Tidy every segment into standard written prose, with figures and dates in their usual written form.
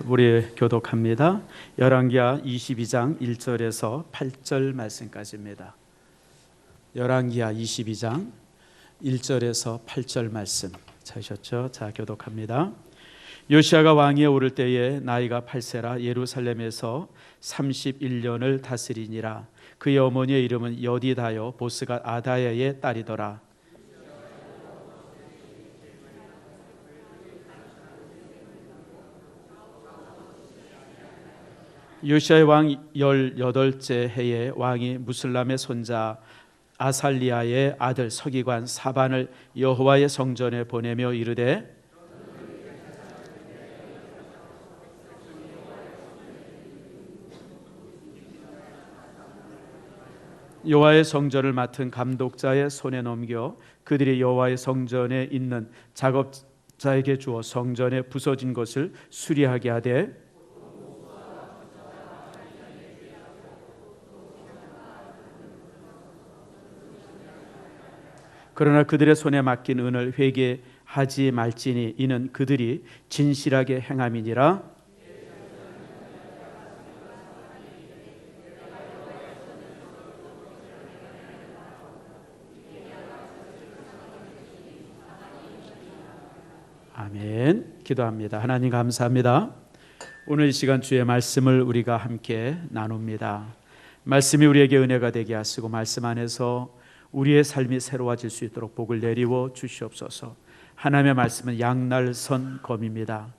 우리 교독합니다. 열왕기하 22장 1절에서 8절 말씀까지입니다. 열왕기하 22장 1절에서 8절 말씀 찾으셨죠? 자, 교독합니다. 요시야가 왕위에 오를 때에 나이가 8세라 예루살렘에서 31년을 다스리니라. 그의 어머니의 이름은 여디다요 보스가 아다야의 딸이더라. 요시야의 왕 18째 해에 왕이 무슬람의 손자 아살리아의 아들 서기관 사반을 여호와의 성전에 보내며 이르되 여호와의 성전을 맡은 감독자의 손에 넘겨 그들이 여호와의 성전에 있는 작업자에게 주어 성전에 부서진 것을 수리하게 하되 그러나 그들의 손에 맡긴 은을 회개하지 말지니 이는 그들이 진실하게 행함이니라. 아멘. 기도합니다. 하나님 감사합니다. 오늘 이 시간 주의 말씀을 우리가 함께 나눕니다. 말씀이 우리에게 은혜가 되게 하시고 말씀 안에서 우리의 삶이 새로워질 수 있도록 복을 내리워 주시옵소서. 하나님의 말씀은 양날선 검입니다.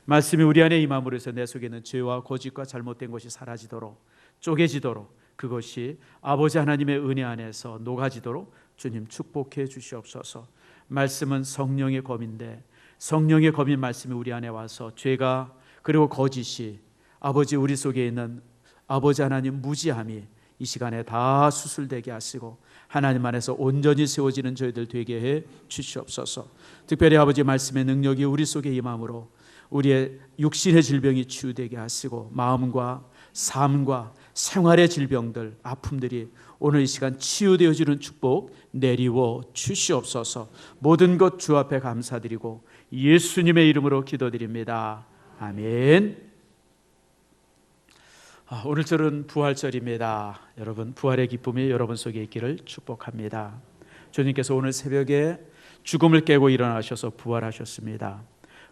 말씀이 우리 안에 임함으로 해서 내 속에 있는 죄와 거짓과 잘못된 것이 사라지도록 쪼개지도록 그것이 아버지 하나님의 은혜 안에서 녹아지도록 주님 축복해 주시옵소서. 말씀은 성령의 검인데 성령의 검인 말씀이 우리 안에 와서 죄가 그리고 거짓이 아버지 우리 속에 있는 아버지 하나님 무지함이 이 시간에 다 수술되게 하시고 하나님 안에서 온전히 세워지는 저희들 되게 해 주시옵소서. 특별히 아버지 말씀의 능력이 우리 속에 임함으로 우리의 육신의 질병이 치유되게 하시고 마음과 삶과 생활의 질병들 아픔들이 오늘 이 시간 치유되어지는 축복 내리워 주시옵소서. 모든 것 주 앞에 감사드리고 예수님의 이름으로 기도드립니다. 아멘. 오늘절은 부활절입니다. 여러분 부활의 기쁨이 여러분 속에 있기를 축복합니다. 주님께서 오늘 새벽에 죽음을 깨고 일어나셔서 부활하셨습니다.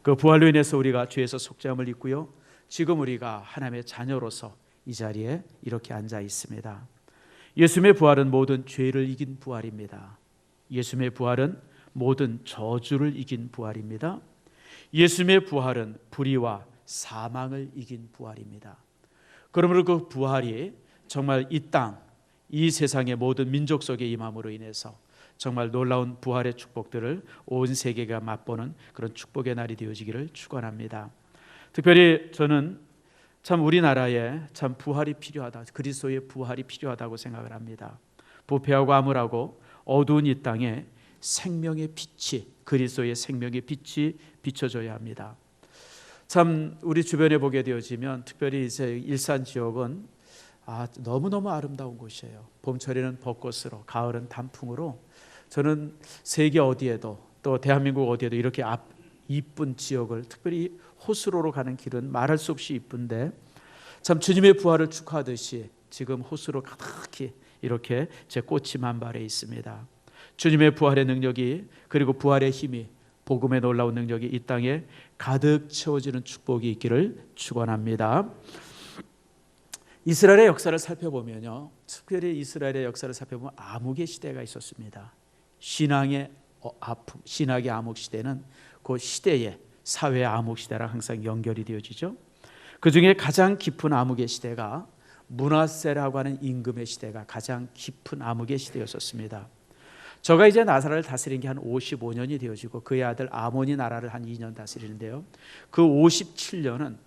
그 부활로 인해서 우리가 죄에서 속죄함을 입고요. 지금 우리가 하나님의 자녀로서 이 자리에 이렇게 앉아 있습니다. 예수님의 부활은 모든 죄를 이긴 부활입니다. 예수님의 부활은 모든 저주를 이긴 부활입니다. 예수님의 부활은 불의와 사망을 이긴 부활입니다. 그러므로 그 부활이 정말 이 땅, 이 세상의 모든 민족 속에 임함으로 인해서 정말 놀라운 부활의 축복들을 온 세계가 맛보는 그런 축복의 날이 되어지기를 축원합니다. 특별히 저는 참 우리나라에 참 부활이 필요하다, 그리스도의 부활이 필요하다고 생각을 합니다. 부패하고 암울하고 어두운 이 땅에 생명의 빛이, 그리스도의 생명의 빛이 비춰져야 합니다. 참 우리 주변에 보게 되어지면 특별히 이제 일산 지역은 너무너무 아름다운 곳이에요. 봄철에는 벚꽃으로, 가을은 단풍으로 저는 세계 어디에도 또 대한민국 어디에도 이렇게 이쁜 지역을 특별히 호수로로 가는 길은 말할 수 없이 이쁜데 참 주님의 부활을 축하하듯이 지금 호수로 가득히 이렇게 제 꽃이 만발해 있습니다. 주님의 부활의 능력이 그리고 부활의 힘이 복음의 놀라운 능력이 이 땅에 가득 채워지는 축복이 있기를 축원합니다. 이스라엘의 역사를 살펴보면요, 특별히 이스라엘의 역사를 살펴보면 암흑의 시대가 있었습니다. 신앙의 아픔, 신학의 암흑 시대는 그 시대의 사회의 암흑 시대랑 항상 연결이 되어지죠. 그 중에 가장 깊은 암흑의 시대가 므낫세라고 하는 임금의 시대가 가장 깊은 암흑의 시대였었습니다. 저가 이제 나사렛을 다스린 게 한 55년이 되어지고 그의 아들 아몬이 나라를 한 2년 다스리는데요. 그 57년은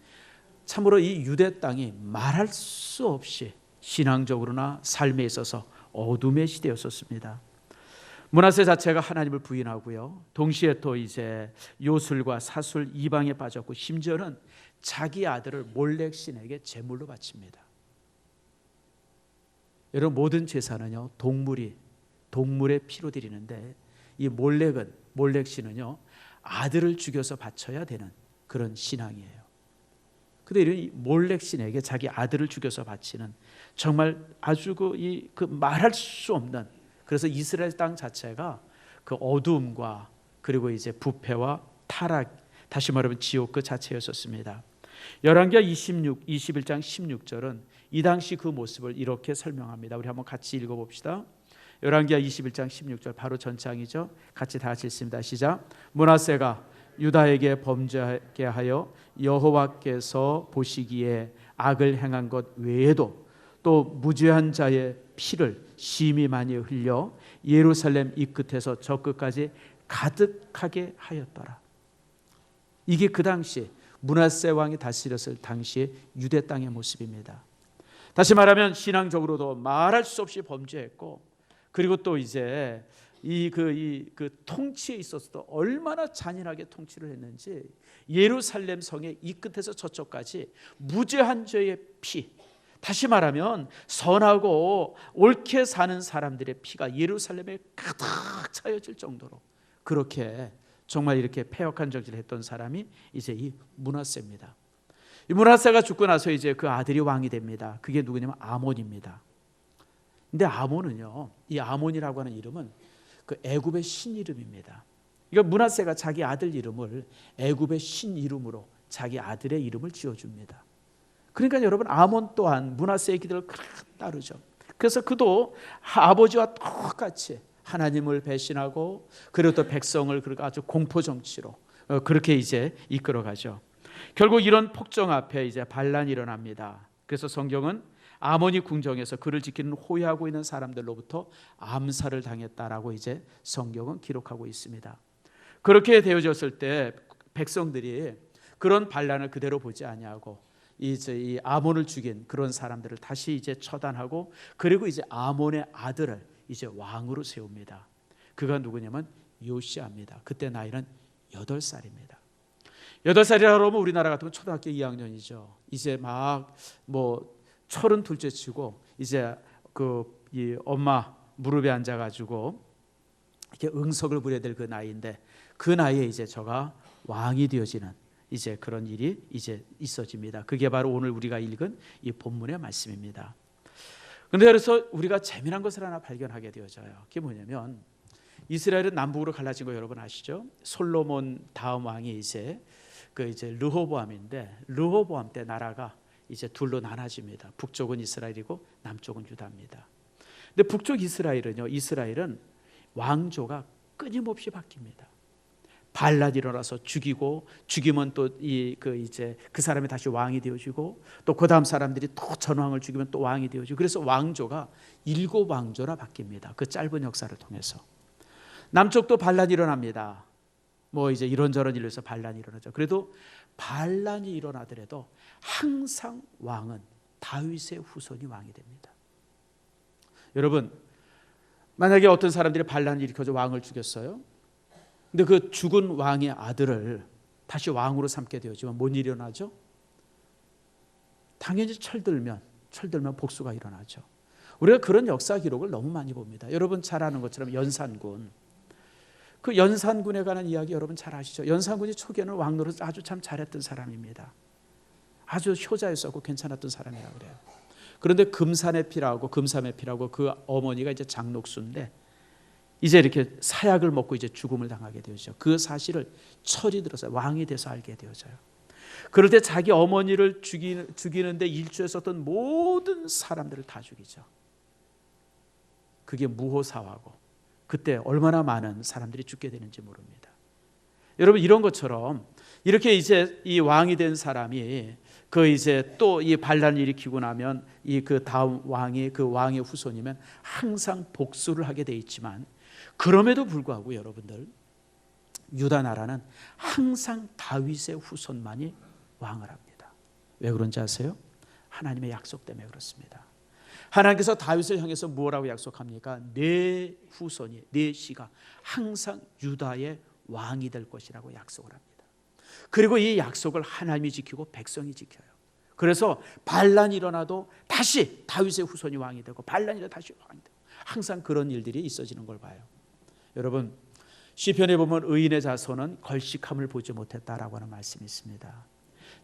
참으로 이 유대 땅이 말할 수 없이 신앙적으로나 삶에 있어서 어둠의 시대였었습니다. 므낫세 자체가 하나님을 부인하고요. 동시에 또 이제 요술과 사술 이방에 빠졌고 심지어는 자기 아들을 몰렉 신에게 제물로 바칩니다. 여러분 모든 제사는요 동물의 피로 드리는데 이 몰렉 신은요 아들을 죽여서 바쳐야 되는 그런 신앙이에요. 근데 이런 몰렉신에게 자기 아들을 죽여서 바치는 정말 아주 그 말할 수 없는, 그래서 이스라엘 땅 자체가 그 어두움과 그리고 이제 부패와 타락, 다시 말하면 지옥 그 자체였었습니다. 열왕기하 21장 16절은 이 당시 그 모습을 이렇게 설명합니다. 우리 한번 같이 읽어봅시다. 열왕기하 21장 16절 바로 전장이죠. 같이 다 같이 읽습니다. 시작. 므낫세가 유다에게 범죄하게 하여 여호와께서 보시기에 악을 행한 것 외에도 또 무죄한 자의 피를 심히 많이 흘려 예루살렘 이 끝에서 저 끝까지 가득하게 하였더라. 이게 그 당시 므낫세 왕이 다스렸을 당시의 유대 땅의 모습입니다. 다시 말하면 신앙적으로도 말할 수 없이 범죄했고, 그리고 또 이제 그 통치에 있어서도 얼마나 잔인하게 통치를 했는지, 예루살렘 성의 이 끝에서 저쪽까지 무죄한 죄의 피, 다시 말하면 선하고 옳게 사는 사람들의 피가 예루살렘에 가득 차여질 정도로 그렇게 정말 이렇게 패역한 정치를 했던 사람이 이제 이 므낫세입니다. 이 므낫세가 죽고 나서 이제 그 아들이 왕이 됩니다. 그게 누구냐면 아몬입니다. 근데 아몬은요, 이 아몬이라고 하는 이름은 그 애굽의 신 이름입니다. 그러니까 므낫세가 자기 아들 이름을 애굽의 신 이름으로 자기 아들의 이름을 지어줍니다. 그러니까 여러분, 아몬 또한 므낫세의 길을 따르죠. 그래서 그도 아버지와 똑같이 하나님을 배신하고, 그리고 또 백성을 아주 공포 정치로 그렇게 이제 이끌어가죠. 결국 이런 폭정 앞에 이제 반란이 일어납니다. 그래서 성경은 아몬이 궁정에서 그를 지키는 호위하고 있는 사람들로부터 암살을 당했다라고 이제 성경은 기록하고 있습니다. 그렇게 되어졌을 때 백성들이 그런 반란을 그대로 보지 아니하고 이제 이 아몬을 죽인 그런 사람들을 다시 이제 처단하고, 그리고 이제 아몬의 아들을 이제 왕으로 세웁니다. 그가 누구냐면 요시아입니다. 그때 나이는 8살입니다. 8살이라 그러면 우리나라 같으면 초등학교 2학년이죠. 이제 막 철은 둘째 치고 이제 이 엄마 무릎에 앉아가지고 이렇게 응석을 부려야 될 그 나이인데, 그 나이에 이제 저가 왕이 되어지는 이제 그런 일이 이제 있어집니다. 그게 바로 오늘 우리가 읽은 이 본문의 말씀입니다. 그런데 그래서 우리가 재미난 것을 하나 발견하게 되어져요. 그게 뭐냐면, 이스라엘은 남북으로 갈라진 거 여러분 아시죠? 솔로몬 다음 왕이 이제 르호보암인데, 르호보암 때 나라가 이제 둘로 나눠집니다. 북쪽은 이스라엘이고 남쪽은 유다입니다. 근데 북쪽 이스라엘은 왕조가 끊임없이 바뀝니다. 반란이 일어나서 죽이면 또 그 사람이 다시 왕이 되어지고, 또 그 다음 사람들이 또 전왕을 죽이면 또 왕이 되어지고, 그래서 왕조가 7왕조나 바뀝니다. 그 짧은 역사를 통해서. 남쪽도 반란이 일어납니다. 이제 이런저런 일로 해서 반란이 일어나죠. 그래도 반란이 일어나더라도 항상 왕은 다윗의 후손이 왕이 됩니다. 여러분, 만약에 어떤 사람들이 반란을 일으켜서 왕을 죽였어요. 근데 그 죽은 왕의 아들을 다시 왕으로 삼게 되었지만 뭔 일이 일어나죠? 당연히 철들면 복수가 일어나죠. 우리가 그런 역사 기록을 너무 많이 봅니다. 여러분 잘 아는 것처럼 연산군, 그 연산군에 관한 이야기 여러분 잘 아시죠? 연산군이 초기에는 왕노릇 아주 참 잘했던 사람입니다. 아주 효자였었고 괜찮았던 사람이라고 그래요. 그런데 금산의 피라고 그 어머니가 이제 장녹수인데, 이제 이렇게 사약을 먹고 이제 죽음을 당하게 되죠. 그 사실을 철이 들어서 왕이 돼서 알게 되어져요. 그럴 때 자기 어머니를 죽이는데 일조했었던 모든 사람들을 다 죽이죠. 그게 무호사화고, 그때 얼마나 많은 사람들이 죽게 되는지 모릅니다. 여러분, 이런 것처럼 이렇게 이제 이 왕이 된 사람이 이제 또 이 반란을 일으키고 나면 그 다음 왕이 그 왕의 후손이면 항상 복수를 하게 돼 있지만, 그럼에도 불구하고 여러분들, 유다 나라는 항상 다윗의 후손만이 왕을 합니다. 왜 그런지 아세요? 하나님의 약속 때문에 그렇습니다. 하나님께서 다윗을 향해서 뭐라고 약속합니까? 내 후손이, 내 씨가 항상 유다의 왕이 될 것이라고 약속을 합니다. 그리고 이 약속을 하나님이 지키고 백성이 지켜요. 그래서 반란이 일어나도 다시 다윗의 후손이 왕이 되고, 반란이 일어나도 다시 왕이 되고, 항상 그런 일들이 있어지는 걸 봐요. 여러분, 시편에 보면 의인의 자손은 걸식함을 보지 못했다라고 하는 말씀이 있습니다.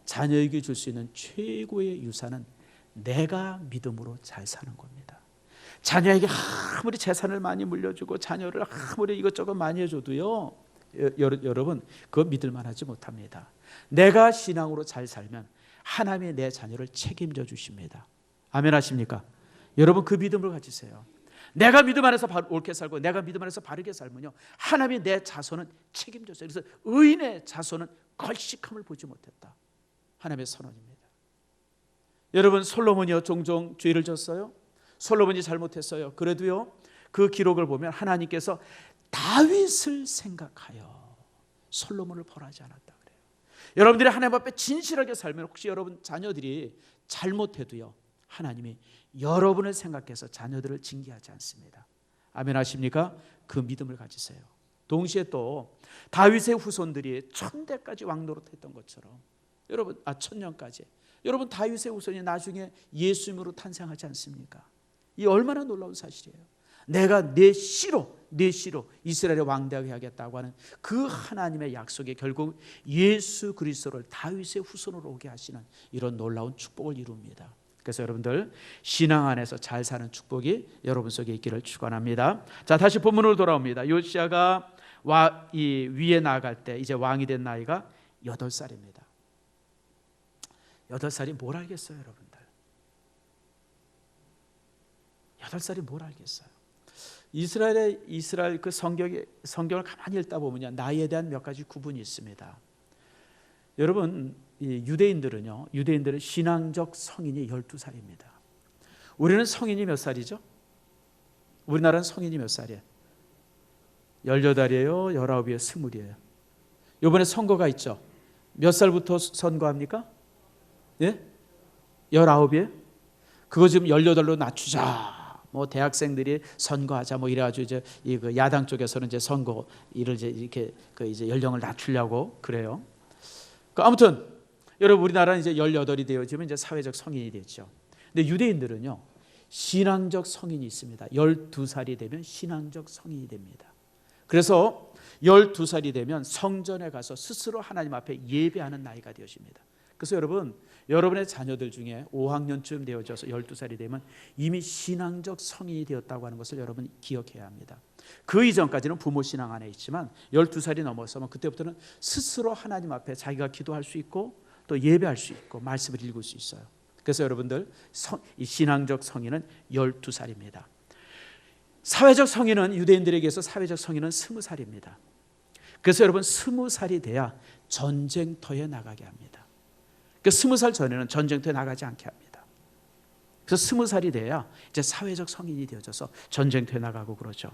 자녀에게 줄 수 있는 최고의 유산은 내가 믿음으로 잘 사는 겁니다. 자녀에게 아무리 재산을 많이 물려주고 자녀를 아무리 이것저것 많이 해줘도요, 여러분 그거 믿을 만하지 못합니다. 내가 신앙으로 잘 살면 하나님이 내 자녀를 책임져 주십니다. 아멘 하십니까? 여러분 그 믿음을 가지세요. 내가 믿음 안에서 옳게 살고 내가 믿음 안에서 바르게 살면요, 하나님이 내 자손은 책임져줘요. 그래서 의인의 자손은 걸식함을 보지 못했다. 하나님의 선언입니다. 여러분 솔로몬이요 종종 죄를 졌어요. 솔로몬이 잘못했어요. 그래도요 그 기록을 보면 하나님께서 다윗을 생각하여 솔로몬을 벌하지 않았다 그래요. 여러분들이 하나님 앞에 진실하게 살면 혹시 여러분 자녀들이 잘못해도요, 하나님이 여러분을 생각해서 자녀들을 징계하지 않습니다. 아멘 하십니까? 그 믿음을 가지세요. 동시에 또 다윗의 후손들이 1000대까지 왕노릇했던 것처럼 여러분 1000년까지 여러분 다윗의 후손이 나중에 예수님으로 탄생하지 않습니까? 이 얼마나 놀라운 사실이에요. 내가 내 씨로 이스라엘의 왕되게 하겠다고 하는 그 하나님의 약속에 결국 예수 그리스도를 다윗의 후손으로 오게 하시는 이런 놀라운 축복을 이룹니다. 그래서 여러분들 신앙 안에서 잘 사는 축복이 여러분 속에 있기를 축원합니다. 자, 다시 본문으로 돌아옵니다. 요시야가 이 위에 나아갈 때 이제 왕이 된 나이가 8살입니다. 8살이 뭘 알겠어요, 여러분들? 8살이 뭘 알겠어요? 이스라엘 그 성경을 가만히 읽다 보면요, 나이에 대한 몇 가지 구분이 있습니다. 여러분, 유대인들은 신앙적 성인이 12살입니다. 우리는 성인이 몇 살이죠? 우리나라는 성인이 몇 살이에요? 18이에요? 19이에요? 20이에요? 이번에 선거가 있죠? 몇 살부터 선거합니까? 예? 19이에요? 그거 지금 18로 낮추자. 뭐 대학생들이 선거하자 뭐 이래가지고 이제 그 야당 쪽에서는 이제 선거 이를 이렇게 이제 연령을 낮추려고 그래요. 아무튼 여러분 우리나라는 이제 18이 되어지면 이제 사회적 성인이 되죠. 근데 유대인들은요 신앙적 성인이 있습니다. 12살이 되면 신앙적 성인이 됩니다. 그래서 12살이 되면 성전에 가서 스스로 하나님 앞에 예배하는 나이가 되어집니다. 그래서 여러분의 자녀들 중에 5학년쯤 되어져서 12살이 되면 이미 신앙적 성인이 되었다고 하는 것을 여러분이 기억해야 합니다. 그 이전까지는 부모 신앙 안에 있지만 12살이 넘어서면 그때부터는 스스로 하나님 앞에 자기가 기도할 수 있고 또 예배할 수 있고 말씀을 읽을 수 있어요. 그래서 여러분들 이 신앙적 성인은 12살입니다. 사회적 성인은 유대인들에게서 사회적 성인은 20살입니다. 그래서 여러분 20살이 돼야 전쟁터에 나가게 합니다. 20살 전에는 전쟁터에 나가지 않게 합니다. 그래서 20살이 돼야 이제 사회적 성인이 되어져서 전쟁터에 나가고 그러죠.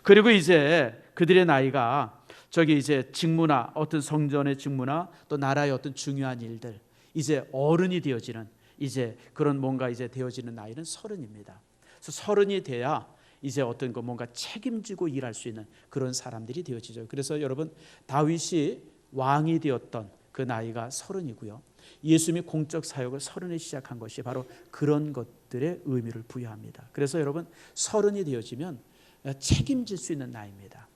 그리고 이제 그들의 나이가 저기 이제 직무나 어떤 성전의 직무나 또 나라의 어떤 중요한 일들 이제 어른이 되어지는 이제 그런 뭔가 이제 되어지는 나이는 30입니다. 그래서 30이 돼야 이제 어떤 거 뭔가 책임지고 일할 수 있는 그런 사람들이 되어지죠. 그래서 여러분 다윗이 왕이 되었던 그 나이가 30이고요. 예수님이 공적 사역을 30에 시작한 것이 바로 그런 것들의 의미를 부여합니다. 그래서 여러분 30이 되어지면 책임질 수 있는 나이입니다.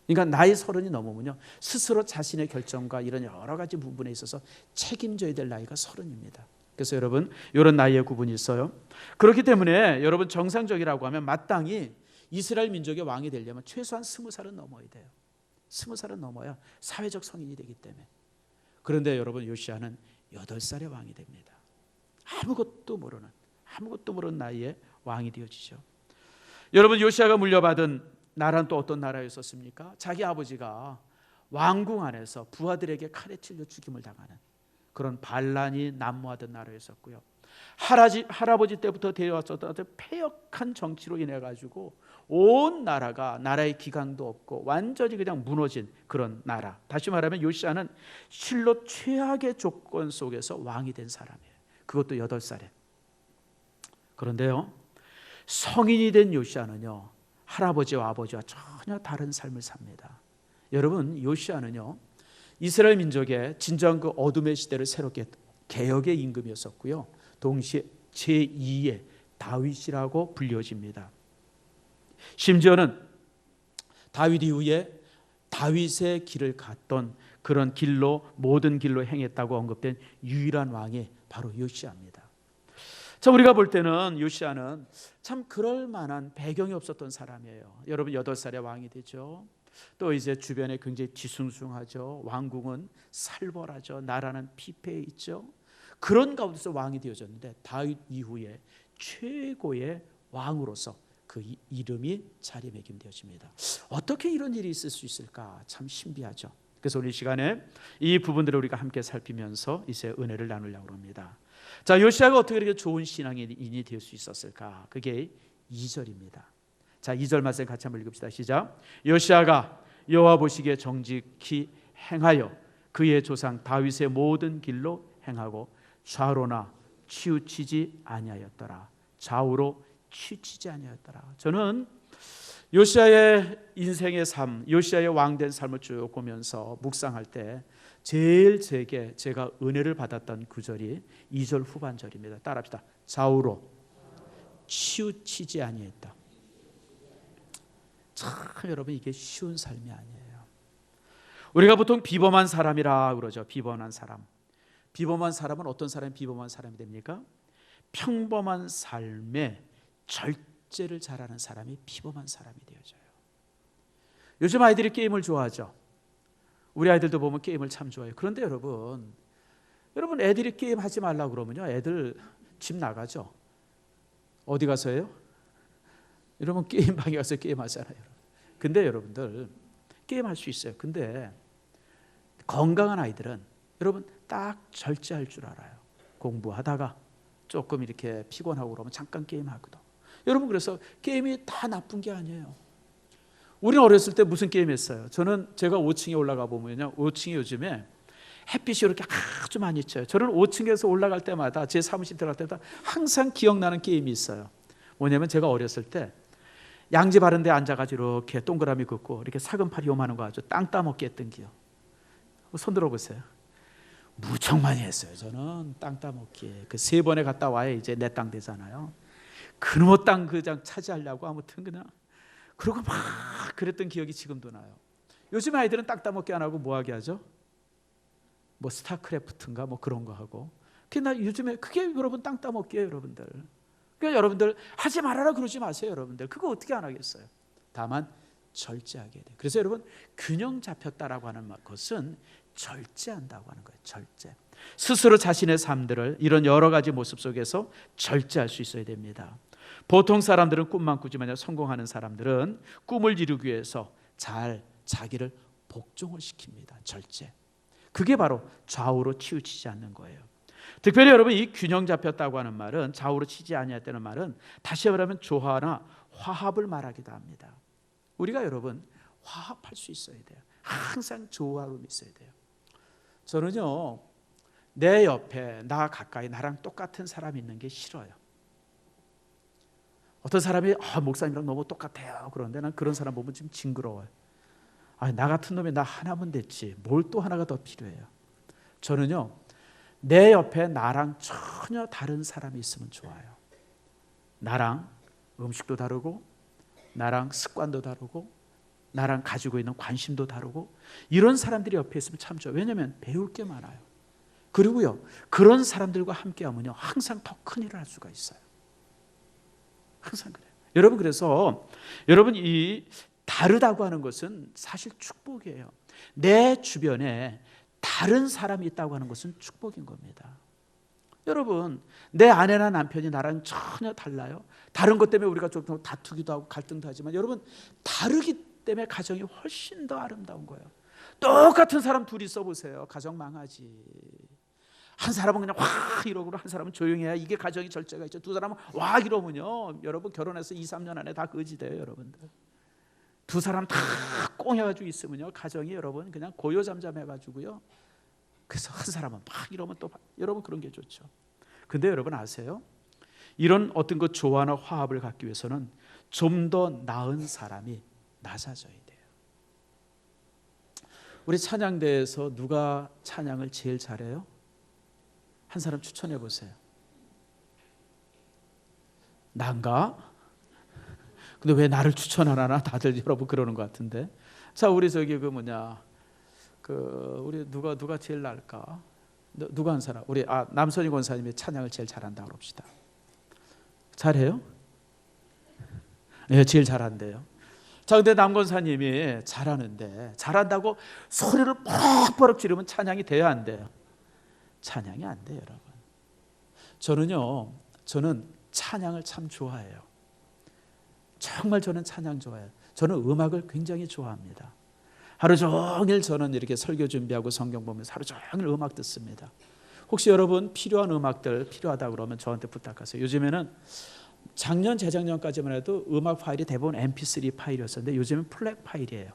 그러니까 나이 30이 넘으면요 스스로 자신의 결정과 이런 여러 가지 부분에 있어서 책임져야 될 나이가 30입니다. 그래서 여러분 이런 나이의 구분이 있어요. 그렇기 때문에 여러분 정상적이라고 하면 마땅히 이스라엘 민족의 왕이 되려면 최소한 20살은 넘어야 돼요. 20살은 넘어야 사회적 성인이 되기 때문에. 그런데 여러분 요시야는 8살의 왕이 됩니다. 아무것도 모르는 나이에 왕이 되어지죠. 여러분 요시야가 물려받은 나라는 또 어떤 나라였었습니까? 자기 아버지가 왕궁 안에서 부하들에게 칼에 찔려 죽임을 당하는 그런 반란이 난무하던 나라였었고요. 할아버지 때부터 되어왔었던 아주 패역한 정치로 인해 가지고 온 나라가 나라의 기강도 없고 완전히 그냥 무너진 그런 나라. 다시 말하면 요시야는 실로 최악의 조건 속에서 왕이 된 사람이에요. 그것도 8살에. 그런데요 성인이 된 요시야는요 할아버지와 아버지와 전혀 다른 삶을 삽니다. 여러분 요시야는요 이스라엘 민족의 진정한 그 어둠의 시대를 새롭게 개혁의 임금이었었고요. 동시에 제2의 다윗이라고 불려집니다. 심지어는 다윗 이후에 다윗의 길을 갔던 그런 길로 모든 길로 행했다고 언급된 유일한 왕이 바로 요시아입니다. 자, 우리가 볼 때는 요시아는 참 그럴 만한 배경이 없었던 사람이에요. 여러분 8살에 왕이 되죠. 또 이제 주변에 굉장히 뒤숭숭하죠. 왕궁은 살벌하죠. 나라는 피폐해 있죠. 그런 가운데서 왕이 되어졌는데 다윗 이후에 최고의 왕으로서 그 이름이 자리매김되어집니다. 어떻게 이런 일이 있을 수 있을까? 참 신비하죠. 그래서 오늘 이 시간에 이 부분들을 우리가 함께 살피면서 이제 은혜를 나누려고 합니다. 자, 요시아가 어떻게 이렇게 좋은 신앙인이 될 수 있었을까? 그게 2절입니다. 자, 2절 말씀 같이 한번 읽읍시다. 시작. 요시아가 여호와 보시기에 정직히 행하여 그의 조상 다윗의 모든 길로 행하고 좌로나 치우치지 아니하였더라. 좌우로 치우치지 아니하였더라. 저는 요시아의 인생의 삶, 요시아의 왕된 삶을 쭉 보면서 묵상할 때 제일 제가 은혜를 받았던 구절이 2절 후반절입니다. 따라합시다. 좌우로 치우치지 아니했다. 참 여러분 이게 쉬운 삶이 아니에요. 우리가 보통 비범한 사람이라 그러죠. 비범한 사람. 비범한 사람은 어떤 사람이 비범한 사람이 됩니까? 평범한 삶에 절제를 잘하는 사람이 비범한 사람이 되어져요. 요즘 아이들이 게임을 좋아하죠. 우리 아이들도 보면 게임을 참 좋아해요. 그런데 여러분 애들이 게임 하지 말라고 그러면요, 애들 집 나가죠. 어디 가서 해요? 여러분 게임방에 가서 게임하잖아요. 근데 여러분들 게임할 수 있어요. 근데 건강한 아이들은 여러분 딱 절제할 줄 알아요. 공부하다가 조금 이렇게 피곤하고 그러면 잠깐 게임하거든. 여러분 그래서 게임이 다 나쁜 게 아니에요. 우리는 어렸을 때 무슨 게임 했어요? 제가 5층에 올라가 보면요, 5층이 요즘에 햇빛이 이렇게 아주 많이 쬐요. 저는 5층에서 올라갈 때마다 제 사무실 들어갈 때마다 항상 기억나는 게임이 있어요. 뭐냐면 제가 어렸을 때 양지 바른 데 앉아가지고 이렇게 동그라미 긋고 이렇게 사근팔이 요만한 거 아주 땅 따먹기 했던 기억. 손 들어보세요. 무척 많이 했어요. 저는 땅 따먹기. 그 3번에 갔다 와야 이제 내 땅 되잖아요. 그놈의 땅 그냥 차지하려고 아무튼 그냥 그러고 막 그랬던 기억이 지금도 나요. 요즘 아이들은 땅 따먹기 안 하고 뭐 하게 하죠? 뭐 스타크래프트인가 뭐 그런 거 하고. 요즘에 그게 여러분 땅 따먹기예요, 여러분들. 그러니까 여러분들 하지 말아라 그러지 마세요, 여러분들. 그거 어떻게 안 하겠어요? 다만 절제하게 돼요. 그래서 여러분 균형 잡혔다라고 하는 것은 절제한다고 하는 거예요. 절제. 스스로 자신의 삶들을 이런 여러 가지 모습 속에서 절제할 수 있어야 됩니다. 보통 사람들은 꿈만 꾸지만 성공하는 사람들은 꿈을 이루기 위해서 잘 자기를 복종을 시킵니다. 절제. 그게 바로 좌우로 치우치지 않는 거예요. 특별히 여러분 이 균형 잡혔다고 하는 말은, 좌우로 치지 아니했다는 말은 다시 말하면 조화나 화합을 말하기도 합니다. 우리가 여러분 화합할 수 있어야 돼요. 항상 조화로움이 있어야 돼요. 저는요, 내 옆에 나 가까이 나랑 똑같은 사람이 있는 게 싫어요. 어떤 사람이 목사님이랑 너무 똑같아요 그런데 난 그런 사람 보면 좀 징그러워요. 나 같은 놈이 나 하나면 됐지 뭘 또 하나가 더 필요해요. 저는요, 내 옆에 나랑 전혀 다른 사람이 있으면 좋아요. 나랑 음식도 다르고 나랑 습관도 다르고 나랑 가지고 있는 관심도 다르고 이런 사람들이 옆에 있으면 참 좋아요. 왜냐하면 배울 게 많아요. 그리고요, 그런 사람들과 함께하면요 항상 더 큰 일을 할 수가 있어요. 항상 그래요. 여러분 그래서 여러분 이 다르다고 하는 것은 사실 축복이에요. 내 주변에 다른 사람이 있다고 하는 것은 축복인 겁니다. 여러분 내 아내나 남편이 나랑 전혀 달라요. 다른 것 때문에 우리가 좀 다투기도 하고 갈등도 하지만 여러분 다르기 때문에 가정이 훨씬 더 아름다운 거예요. 똑같은 사람 둘이 써보세요. 가정 망하지. 한 사람은 그냥 확 이러고 한 사람은 조용히 해야 이게 가정이 절제가 있죠. 두 사람은 와 이러면요 여러분 결혼해서 2, 3년 안에 다 거지돼요. 여러분들 두 사람 다 꽁 해가지고 있으면요 가정이 여러분 그냥 고요잠잠해가지고요. 그래서 한 사람은 막 이러면 또 여러분 그런 게 좋죠. 근데 여러분 아세요? 이런 어떤 그 조화나 화합을 갖기 위해서는 좀 더 나은 사람이 낮아져야 돼요. 우리 찬양대에서 누가 찬양을 제일 잘해요? 한 사람 추천해 보세요. 난가? 근데 왜 나를 추천 안 하나? 다들 여러분 그러는 것 같은데. 자, 우리 저기 우리 누가 제일 나을까? 누가 한 사람? 우리 남선희 권사님이 찬양을 제일 잘한다 그럽시다. 잘해요? 네, 제일 잘한대요. 자, 근데 남 권사님이 잘한다고 소리를 뻑뻑 지르면 찬양이 돼야 안 돼요? 찬양이 안 돼요, 여러분. 저는 찬양을 참 좋아해요. 정말 저는 찬양 좋아해요. 저는 음악을 굉장히 좋아합니다. 하루 종일 저는 이렇게 설교 준비하고 성경 보면서 하루 종일 음악 듣습니다. 혹시 여러분 필요한 음악들 필요하다 그러면 저한테 부탁하세요. 요즘에는 작년 재작년까지만 해도 음악 파일이 대부분 mp3 파일이었었는데 요즘은 플랫 파일이에요.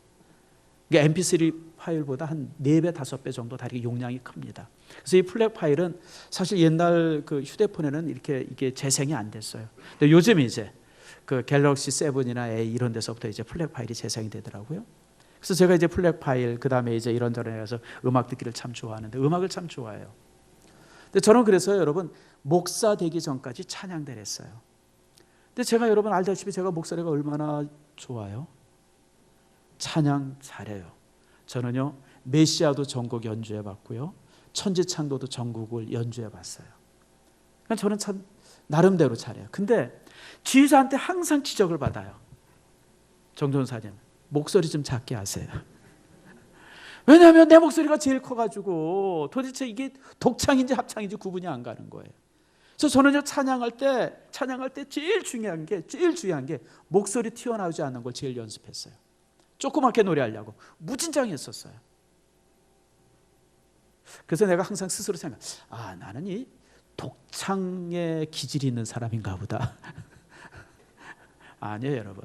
그러니까 mp3 파일보다 한 4배, 5배 정도 다르게 용량이 큽니다. 그래서 이 플랫 파일은 사실 옛날 그 휴대폰에는 이게 재생이 안 됐어요. 근데 요즘 이제 그 갤럭시 7이나 A 이런 데서부터 이제 플랫 파일이 재생이 되더라고요. 그래서 제가 이제 플랫 파일 그다음에 이제 이런저런 해서 음악 듣기를 참 좋아하는데 음악을 참 좋아해요. 근데 저는 그래서 여러분 목사 되기 전까지 찬양대를 했어요. 근데 제가 여러분 알다시피 제가 목소리가 얼마나 좋아요? 찬양 잘해요. 저는요 메시아도 전곡 연주해 봤고요. 천지창조도 전곡을 연주해 봤어요. 그러니까 저는 참 나름대로 잘해요. 근데 지휘자한테 항상 지적을 받아요. 정전사님 목소리 좀 작게 하세요. 왜냐하면 내 목소리가 제일 커가지고 도대체 이게 독창인지 합창인지 구분이 안 가는 거예요. 그래서 저는요 찬양할 때 제일 중요한 게 목소리 튀어나오지 않는 걸 제일 연습했어요. 조그맣게 노래하려고 무진장히 했었어요. 그래서 내가 항상 스스로 생각, 나는 이 독창의 기질이 있는 사람인가 보다. 아니에요, 여러분.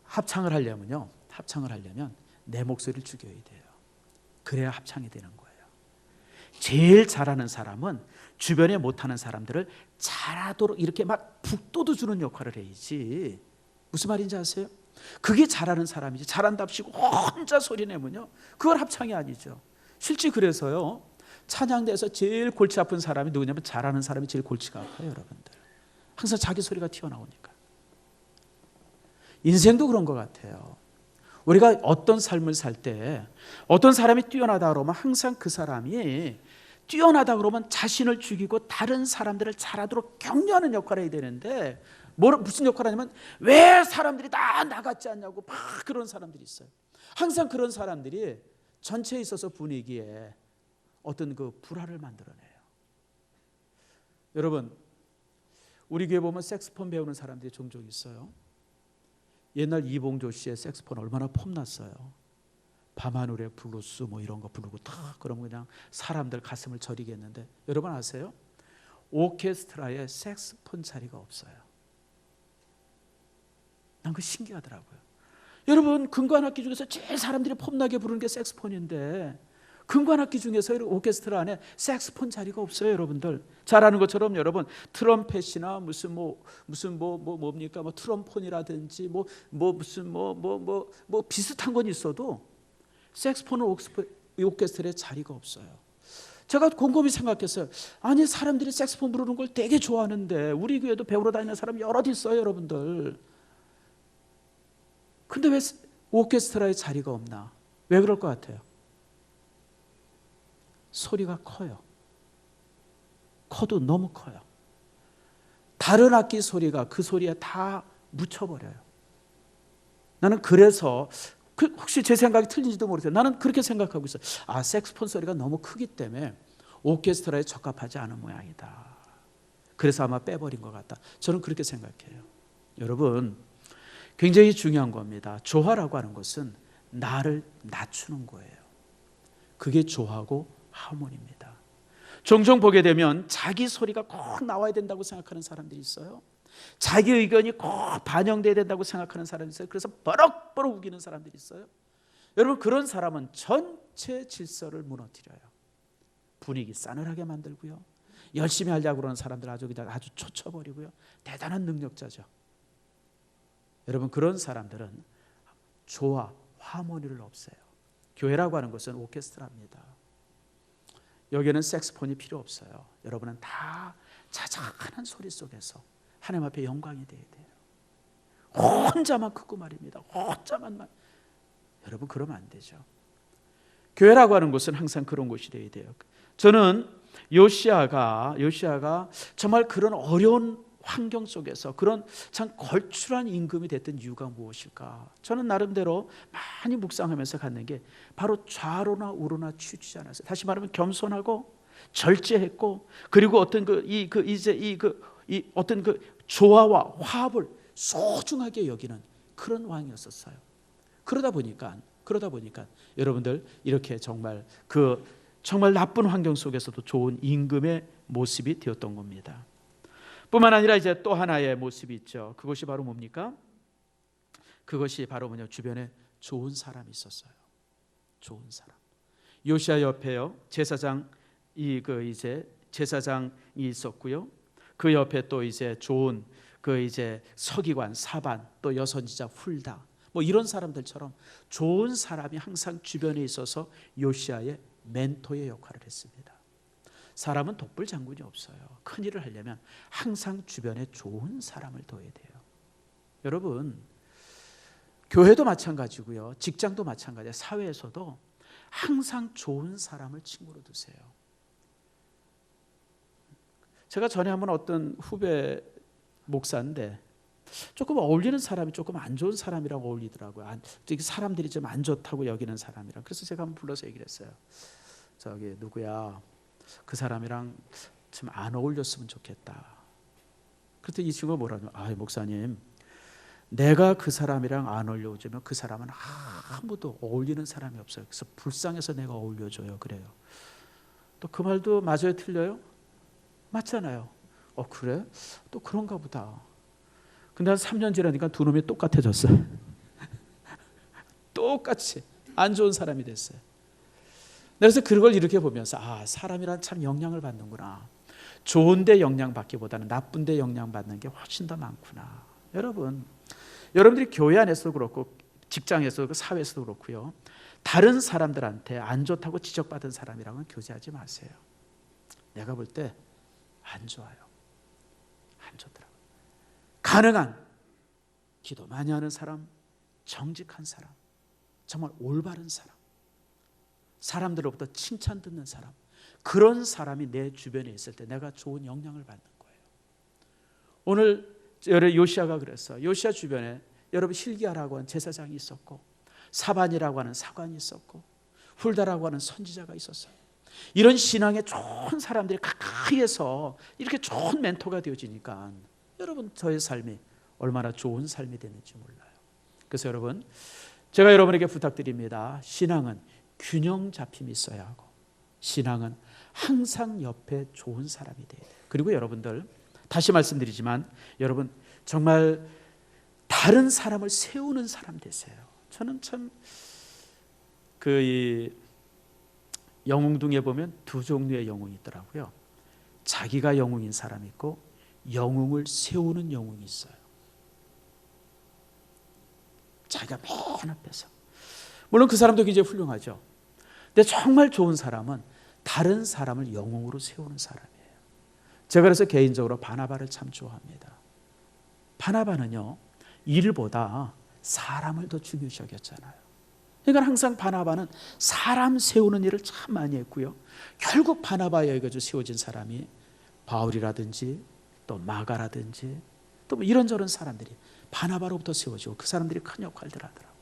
합창을 하려면 내 목소리를 죽여야 돼요. 그래야 합창이 되는 거예요. 제일 잘하는 사람은 주변에 못하는 사람들을 잘하도록 이렇게 막 북돋워 주는 역할을 해야지. 무슨 말인지 아세요? 그게 잘하는 사람이지. 잘한답시고 혼자 소리 내면요 그건 합창이 아니죠. 실제 그래서요 찬양대에서 제일 골치 아픈 사람이 누구냐면 잘하는 사람이 제일 골치가 아파요, 여러분들. 항상 자기 소리가 튀어나오니까. 인생도 그런 것 같아요. 우리가 어떤 삶을 살 때 어떤 사람이 뛰어나다 그러면 항상 그 사람이 뛰어나다 그러면 자신을 죽이고 다른 사람들을 잘하도록 격려하는 역할을 해야 되는데 무슨 역할을 하냐면 왜 사람들이 다 나같지 않냐고 막 그런 사람들이 있어요. 항상 그런 사람들이 전체에 있어서 분위기에 어떤 그 불화를 만들어내요. 여러분 우리 교회 보면 색스폰 배우는 사람들이 종종 있어요. 옛날 이봉조 씨의 색스폰 얼마나 폼났어요. 밤하늘의 블루스 뭐 이런 거 부르고 탁 그러면 그냥 사람들 가슴을 저리게 했는데 여러분 아세요? 오케스트라에 색스폰 자리가 없어요. 난 그거 신기하더라고요. 여러분 금관악기 중에서 제일 사람들이 폼나게 부르는 게 색스폰인데 금관악기 중에서 오케스트라 안에 색스폰 자리가 없어요, 여러분들. 잘 아는 것처럼 여러분 트럼펫이나 뭡니까 트럼폰이라든지 무슨 비슷한 건 있어도 색스폰은 오케스트라에 자리가 없어요. 제가 곰곰이 생각했어요. 아니 사람들이 색스폰 부르는 걸 되게 좋아하는데 우리 교회도 배우러 다니는 사람이 여럿 있어요, 여러분들. 근데 왜 오케스트라에 자리가 없나? 왜 그럴 것 같아요? 소리가 커요. 커도 너무 커요. 다른 악기 소리가 그 소리에 다 묻혀버려요. 나는 그래서 혹시 제 생각이 틀린지도 모르겠어요. 나는 그렇게 생각하고 있어요. 색스폰 소리가 너무 크기 때문에 오케스트라에 적합하지 않은 모양이다. 그래서 아마 빼버린 것 같다. 저는 그렇게 생각해요. 여러분 굉장히 중요한 겁니다. 조화라고 하는 것은 나를 낮추는 거예요. 그게 조화고 하모니입니다. 종종 보게 되면 자기 소리가 꼭 나와야 된다고 생각하는 사람들이 있어요. 자기 의견이 꼭 반영돼야 된다고 생각하는 사람이 있어요. 그래서 버럭버럭 우기는 사람들이 있어요. 여러분 그런 사람은 전체 질서를 무너뜨려요. 분위기 싸늘하게 만들고요. 열심히 하려고 그러는 사람들 아주 초쳐버리고요. 대단한 능력자죠. 여러분 그런 사람들은 조화, 하모니를 없애요. 교회라고 하는 것은 오케스트라입니다. 여기에는 색스폰이 필요 없어요. 여러분은 다 자작한 소리 속에서 하나님 앞에 영광이 돼야 돼요. 혼자만 크고 말입니다. 혼자만 말. 여러분 그러면 안 되죠. 교회라고 하는 곳은 항상 그런 곳이 되어야 돼요. 저는 요시아가 정말 그런 어려운 환경 속에서 그런 참 걸출한 임금이 됐던 이유가 무엇일까? 저는 나름대로 많이 묵상하면서 갖는 게 바로 좌로나 우로나 치우치지 않았어요. 다시 말하면 겸손하고 절제했고, 그리고 어떤 어떤 조화와 화합을 소중하게 여기는 그런 왕이었었어요. 그러다 보니까 여러분들 이렇게 정말 정말 나쁜 환경 속에서도 좋은 임금의 모습이 되었던 겁니다. 뿐만 아니라 이제 또 하나의 모습이 있죠. 그것이 바로 뭡니까? 그것이 바로 주변에 좋은 사람이 있었어요. 좋은 사람. 요시아 옆에요, 제사장이 있었고요. 그 옆에 또 이제 좋은 서기관 사반, 또 여선지자 훌다, 뭐 이런 사람들처럼 좋은 사람이 항상 주변에 있어서 요시아의 멘토의 역할을 했습니다. 사람은 독불 장군이 없어요. 큰 일을 하려면 항상 주변에 좋은 사람을 둬야 돼요. 여러분, 교회도 마찬가지고요, 직장도 마찬가지예요. 사회에서도 항상 좋은 사람을 친구로 두세요. 제가 전에 한번 어떤 후배 목사인데 조금 어울리는 사람이 조금 안 좋은 사람이라고 어울리더라고요. 사람들이 좀 안 좋다고 여기는 사람이랑. 그래서 제가 한번 불러서 얘기를 했어요. 저기 누구야, 그 사람이랑 좀 안 어울렸으면 좋겠다. 그랬더니 이 친구가 뭐라냐, 목사님, 내가 그 사람이랑 안 어울려주면 그 사람은 아무도 어울리는 사람이 없어요. 그래서 불쌍해서 내가 어울려줘요. 그래요. 또 그 말도 맞아요, 틀려요? 맞잖아요. 그래? 또 그런가 보다. 근데 한 3년 지나니까 두 놈이 똑같아졌어요. 똑같이 안 좋은 사람이 됐어요. 그래서 그걸 이렇게 보면서 사람이란 참 영향을 받는구나. 좋은 데 영향받기보다는 나쁜 데 영향받는 게 훨씬 더 많구나. 여러분들이 교회 안에서도 그렇고 직장에서도 사회에서도 그렇고요, 다른 사람들한테 안 좋다고 지적받은 사람이랑은 교제하지 마세요. 내가 볼 때 안 좋아요. 안 좋더라고요. 가능한 기도 많이 하는 사람, 정직한 사람, 정말 올바른 사람, 사람들로부터 칭찬 듣는 사람, 그런 사람이 내 주변에 있을 때 내가 좋은 영향을 받는 거예요. 오늘 요시아가 그랬어요. 요시아 주변에 여러분 hil기야라고 하는 제사장이 있었고, 사반이라고 하는 사관이 있었고, 훌다라고 하는 선지자가 있었어요. 이런 신앙에 좋은 사람들이 가까이에서 이렇게 좋은 멘토가 되어지니까 여러분, 저의 삶이 얼마나 좋은 삶이 되는지 몰라요. 그래서 여러분, 제가 여러분에게 부탁드립니다. 신앙은 균형 잡힘이 있어야 하고, 신앙은 항상 옆에 좋은 사람이 돼야 돼요. 그리고 여러분들, 다시 말씀드리지만 여러분, 정말 다른 사람을 세우는 사람 되세요. 저는 참 영웅둥이에 보면 두 종류의 영웅이 있더라고요. 자기가 영웅인 사람이 있고 영웅을 세우는 영웅이 있어요. 자기가 맨 앞에서. 물론 그 사람도 굉장히 훌륭하죠. 근데 정말 좋은 사람은 다른 사람을 영웅으로 세우는 사람이에요. 제가 그래서 개인적으로 바나바를 참 좋아합니다. 바나바는요, 일보다 사람을 더 중요시 여겼잖아요. 그러니까 항상 바나바는 사람 세우는 일을 참 많이 했고요, 결국 바나바에 의해서 세워진 사람이 바울이라든지 또 마가라든지 또 이런저런 사람들이 바나바로부터 세워지고 그 사람들이 큰 역할들을 하더라고요.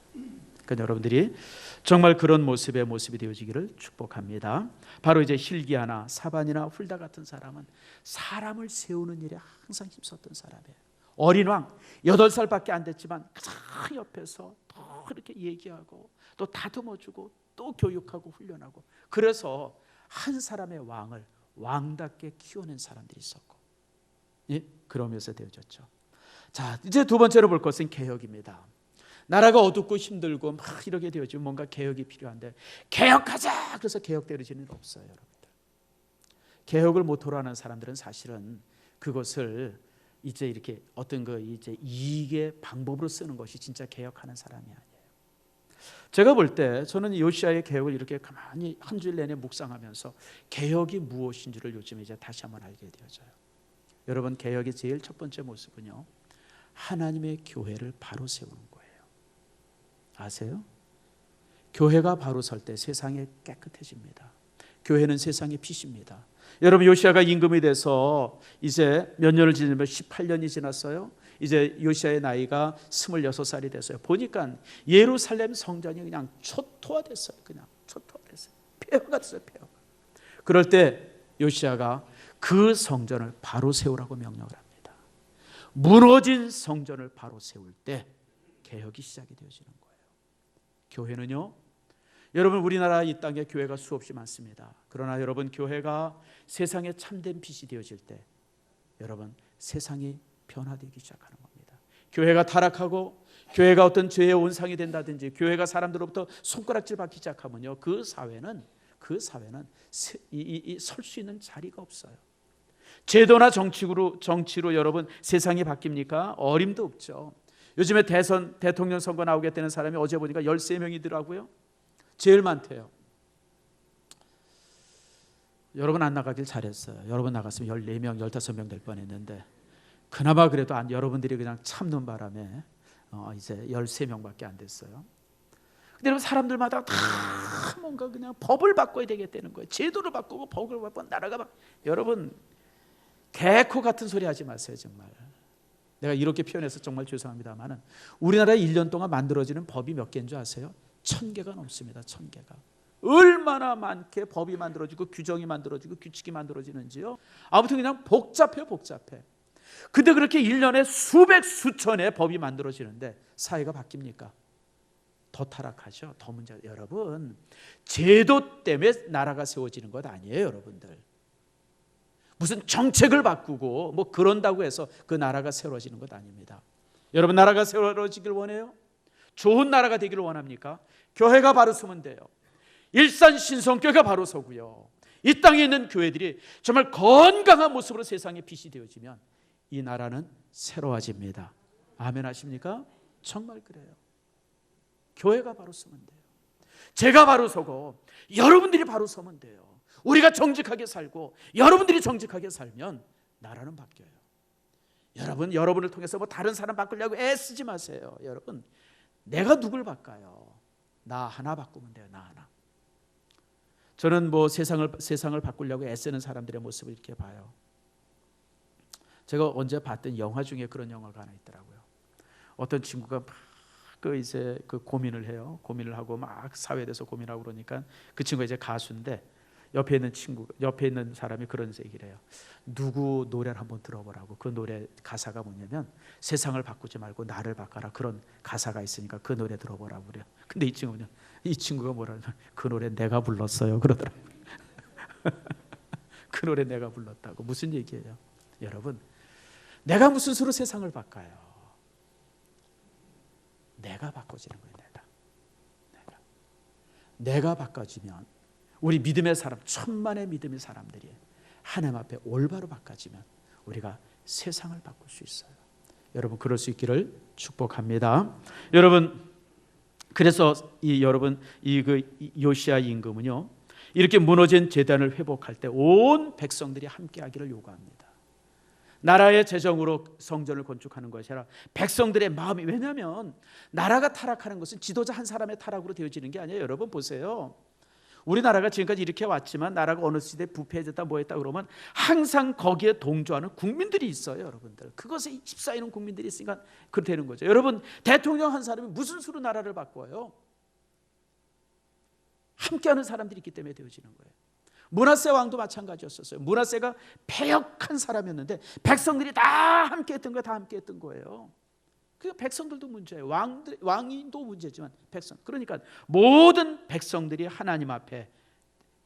그러니까 여러분들이 정말 그런 모습이 되어지기를 축복합니다. 바로 이제 hil기야나 사반이나 훌다 같은 사람은 사람을 세우는 일에 항상 힘썼던 사람이에요. 어린 왕 8살밖에 안 됐지만 가장 옆에서 또 그렇게 얘기하고 또 다듬어주고 또 교육하고 훈련하고, 그래서 한 사람의 왕을 왕답게 키워낸 사람들이 있었고, 그러면서 되어졌죠. 자, 이제 두 번째로 볼 것은 개혁입니다. 나라가 어둡고 힘들고 막 이렇게 되어지면 뭔가 개혁이 필요한데, 개혁하자 그래서 개혁되어지는 일 없어요. 여러분들, 개혁을 모토로 하는 사람들은 사실은 그것을 이제 이렇게 어떤 이익의 방법으로 쓰는 것이 진짜 개혁하는 사람이 아니에요. 제가 볼 때 저는 요시아의 개혁을 이렇게 가만히 한 주일 내내 묵상하면서 개혁이 무엇인지를 요즘에 이제 다시 한번 알게 되어져요. 여러분, 개혁의 제일 첫 번째 모습은요, 하나님의 교회를 바로 세우는 거예요. 아세요? 교회가 바로 설 때 세상이 깨끗해집니다. 교회는 세상의 빛입니다. 여러분, 요시아가 임금이 돼서 이제 몇 년을 지나면 18년이 지났어요. 이제 요시아의 나이가 26살이 됐어요. 보니까 예루살렘 성전이 그냥 초토화됐어요. 그냥 초토화됐어요. 폐허가 됐어요. 폐허가. 그럴 때 요시아가 그 성전을 바로 세우라고 명령을 합니다. 무너진 성전을 바로 세울 때 개혁이 시작이 되어지는 거예요. 교회는요, 여러분, 우리나라 이 땅에 교회가 수없이 많습니다. 그러나 여러분, 교회가 세상에 참된 빛이 되어질 때 여러분, 세상이 변화되기 시작하는 겁니다. 교회가 타락하고 교회가 어떤 죄의 온상이 된다든지 교회가 사람들로부터 손가락질 받기 시작하면요, 그 사회는 설 수 있는 자리가 없어요. 제도나 정치로 여러분 세상이 바뀝니까? 어림도 없죠. 요즘에 대통령 선거 나오겠다는 사람이 어제 보니까 13명이더라고요. 제일 많대요. 여러분 안 나가길 잘했어요. 여러분 나갔으면 14명, 15명 될 뻔했는데 그나마 그래도 여러분들이 그냥 참는 바람에 이제 13명밖에 안 됐어요. 근데 여러분, 사람들마다 다 뭔가 그냥 법을 바꿔야 되겠다는 거예요. 제도를 바꾸고 법을 바꾸고 나라가 여러분, 개코 같은 소리 하지 마세요. 정말 내가 이렇게 표현해서 정말 죄송합니다만은 우리나라에 1년 동안 만들어지는 법이 몇 개인 줄 아세요? 1000개가 넘습니다. 1000개가. 얼마나 많게 법이 만들어지고 규정이 만들어지고 규칙이 만들어지는지요. 아무튼 그냥 복잡해요. 복잡해. 근데 그렇게 1년에 수백 수천의 법이 만들어지는데 사회가 바뀝니까? 더 타락하죠. 더 문제가. 여러분, 제도 때문에 나라가 세워지는 것 아니에요. 여러분들, 무슨 정책을 바꾸고 뭐 그런다고 해서 그 나라가 세워지는 것 아닙니다. 여러분, 나라가 세워지길 원해요? 좋은 나라가 되기를 원합니까? 교회가 바로 서면 돼요. 일산 신성교회가 바로 서고요, 이 땅에 있는 교회들이 정말 건강한 모습으로 세상에 빛이 되어지면 이 나라는 새로워집니다. 아멘 하십니까? 정말 그래요. 교회가 바로 서면 돼요. 제가 바로 서고 여러분들이 바로 서면 돼요. 우리가 정직하게 살고 여러분들이 정직하게 살면 나라는 바뀌어요. 여러분을 통해서 뭐 다른 사람 바꾸려고 애쓰지 마세요. 여러분, 내가 누굴 바꿔요? 나 하나 바꾸면 돼요. 나 하나. 저는 뭐 세상을 바꾸려고 애쓰는 사람들의 모습을 이렇게 봐요. 제가 언제 봤던 영화 중에 그런 영화가 하나 있더라고요. 어떤 친구가 막 이제 고민을 해요. 고민을 하고 막 사회에 대해서 고민하고 그러니까 그 친구가 이제 가수인데 옆에 있는 사람이 그런 얘기를 해요. 누구 노래를 한번 들어보라고. 그 노래 가사가 뭐냐면 세상을 바꾸지 말고 나를 바꿔라, 그런 가사가 있으니까 그 노래 들어보라고 그래요. 근데 이 친구가 뭐라면 그 노래 내가 불렀어요 그러더라고요. 그 노래 내가 불렀다고. 무슨 얘기예요? 여러분, 내가 무슨 수로 세상을 바꿔요? 내가 바꿔지는 거예요. 내가 바꿔지면 우리 믿음의 사람, 천만의 믿음의 사람들이 하나님 앞에 올바로 바꿔지면 우리가 세상을 바꿀 수 있어요. 여러분, 그럴 수 있기를 축복합니다. 여러분, 그래서 요시아 임금은요, 이렇게 무너진 제단을 회복할 때 온 백성들이 함께하기를 요구합니다. 나라의 재정으로 성전을 건축하는 것이 아니라 백성들의 마음이, 왜냐하면 나라가 타락하는 것은 지도자 한 사람의 타락으로 되어지는 게 아니에요. 여러분 보세요. 우리나라가 지금까지 이렇게 왔지만 나라가 어느 시대에 부패해졌다 뭐했다 그러면 항상 거기에 동조하는 국민들이 있어요. 여러분들, 그것에 휩싸이는 국민들이 있으니까 그렇게 되는 거죠. 여러분, 대통령 한 사람이 무슨 수로 나라를 바꿔요? 함께하는 사람들이 있기 때문에 되어지는 거예요. 므낫세 왕도 마찬가지였었어요. 므낫세가 패역한 사람이었는데 백성들이 다 함께했던 거예요. 다 함께했던 거예요. 그 백성들도 문제예요. 왕인도 문제지만 백성. 그러니까 모든 백성들이 하나님 앞에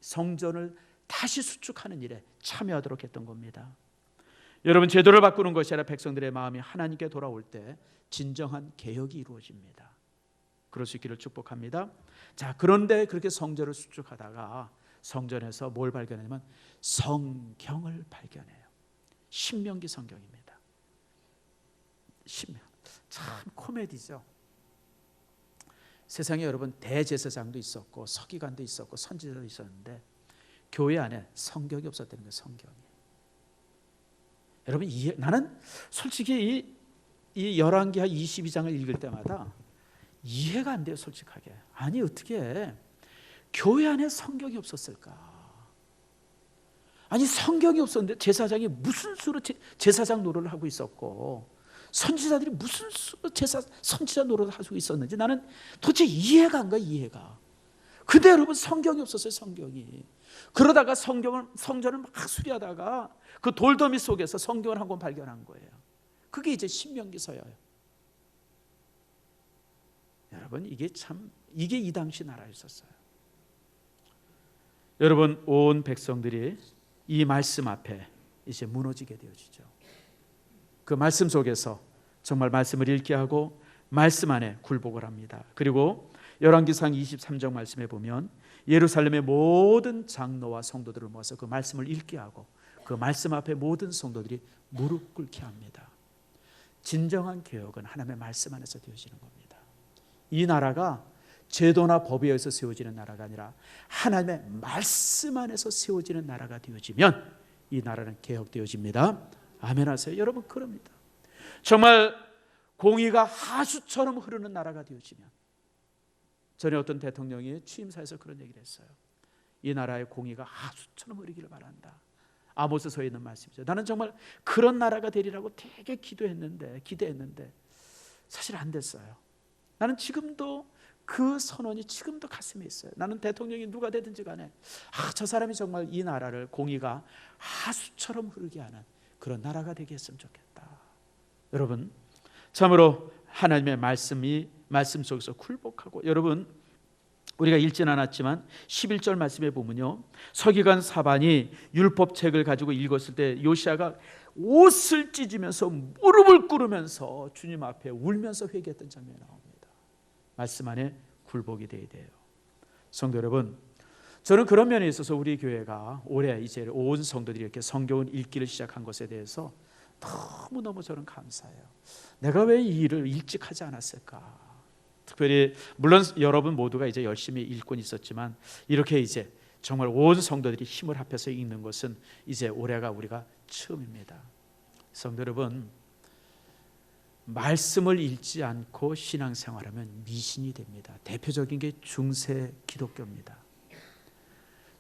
성전을 다시 수축하는 일에 참여하도록 했던 겁니다. 여러분, 제도를 바꾸는 것이 아니라 백성들의 마음이 하나님께 돌아올 때 진정한 개혁이 이루어집니다. 그럴 수 있기를 축복합니다. 자, 그런데 그렇게 성전을 수축하다가 성전에서 뭘 발견하냐면 성경을 발견해요. 신명기 성경입니다. 참 코미디죠. 세상에 여러분, 대제사장도 있었고 서기관도 있었고 선지자도 있었는데 교회 안에 성경이 없었다는 거예요. 성경이. 여러분, 나는 솔직히 이 열왕기하 22장을 읽을 때마다 이해가 안 돼요, 솔직하게. 아니 어떻게 교회 안에 성경이 없었을까? 아니 성경이 없었는데 제사장이 무슨 수로 제사장 노릇을 하고 있었고, 선지자들이 무슨 수로 선지자 노릇을 하고 있었는지 나는 도대체 이해가 안 가, 이해가. 근데 여러분 성경이 없었어요, 성경이. 그러다가 성전을 막 수리하다가 그 돌더미 속에서 성경을 한 권 발견한 거예요. 그게 이제 신명기서예요. 여러분 이게 이 당시 나라였었어요. 여러분 온 백성들이 이 말씀 앞에 이제 무너지게 되어지죠. 그 말씀 속에서 정말 말씀을 읽게 하고 말씀 안에 굴복을 합니다. 그리고 열왕기상 23장 말씀에 보면 예루살렘의 모든 장로와 성도들을 모아서 그 말씀을 읽게 하고 그 말씀 앞에 모든 성도들이 무릎 꿇게 합니다. 진정한 개혁은 하나님의 말씀 안에서 되어지는 겁니다. 이 나라가 제도나 법에 의해서 세워지는 나라가 아니라 하나님의 말씀 안에서 세워지는 나라가 되어지면 이 나라는 개혁되어집니다. 아멘 하세요. 여러분 그럽니다. 정말 공의가 하수처럼 흐르는 나라가 되어지면, 전에 어떤 대통령이 취임사에서 그런 얘기를 했어요. 이 나라의 공의가 하수처럼 흐르기를 바란다. 아모스서에 있는 말씀이죠. 나는 정말 그런 나라가 되리라고 되게 기대했는데 사실 안 됐어요. 나는 지금도 그 선언이 지금도 가슴에 있어요. 나는 대통령이 누가 되든지 간에 저 사람이 정말 이 나라를 공의가 하수처럼 흐르게 하는 그런 나라가 되게 했으면 좋겠다. 여러분 참으로 하나님의 말씀 속에서 굴복하고, 여러분 우리가 읽지는 않았지만 11절 말씀에 보면요, 서기관 사반이 율법책을 가지고 읽었을 때 요시야가 옷을 찢으면서 무릎을 꿇으면서 주님 앞에 울면서 회개했던 장면이 나옵니다. 말씀 안에 굴복이 돼야 돼요. 성도 여러분, 저는 그런 면에 있어서 우리 교회가 올해 이제 온 성도들이 이렇게 성경을 읽기를 시작한 것에 대해서 너무너무 저는 감사해요. 내가 왜 이 일을 일찍 하지 않았을까? 특별히 물론 여러분 모두가 이제 열심히 읽고 있었지만 이렇게 이제 정말 온 성도들이 힘을 합해서 읽는 것은 이제 올해가 우리가 처음입니다. 성도 여러분, 말씀을 읽지 않고 신앙생활하면 미신이 됩니다. 대표적인 게 중세 기독교입니다.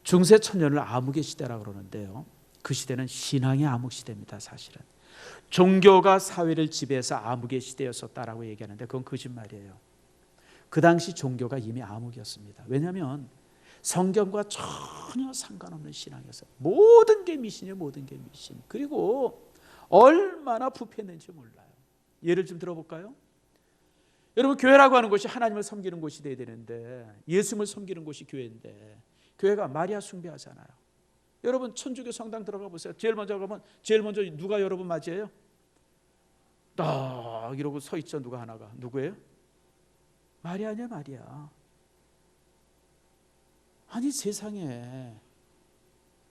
중세 천년을 암흑의 시대라고 그러는데요, 그 시대는 신앙의 암흑 시대입니다. 사실은 종교가 사회를 지배해서 암흑의 시대였었다라고 얘기하는데 그건 거짓말이에요. 그 당시 종교가 이미 암흑이었습니다. 왜냐하면 성경과 전혀 상관없는 신앙이었어요. 모든 게 미신이에요. 모든 게 미신. 그리고 얼마나 부패했는지 몰라요. 예를 좀 들어볼까요? 여러분 교회라고 하는 곳이 하나님을 섬기는 곳이 돼야 되는데, 예수님을 섬기는 곳이 교회인데 교회가 마리아 숭배하잖아요. 여러분 천주교 성당 들어가 보세요. 제일 먼저 가면 제일 먼저 누가 여러분 맞이해요? 딱 이러고 서 있죠. 누가 하나가. 누구예요? 마리아냐, 마리아. 아니 세상에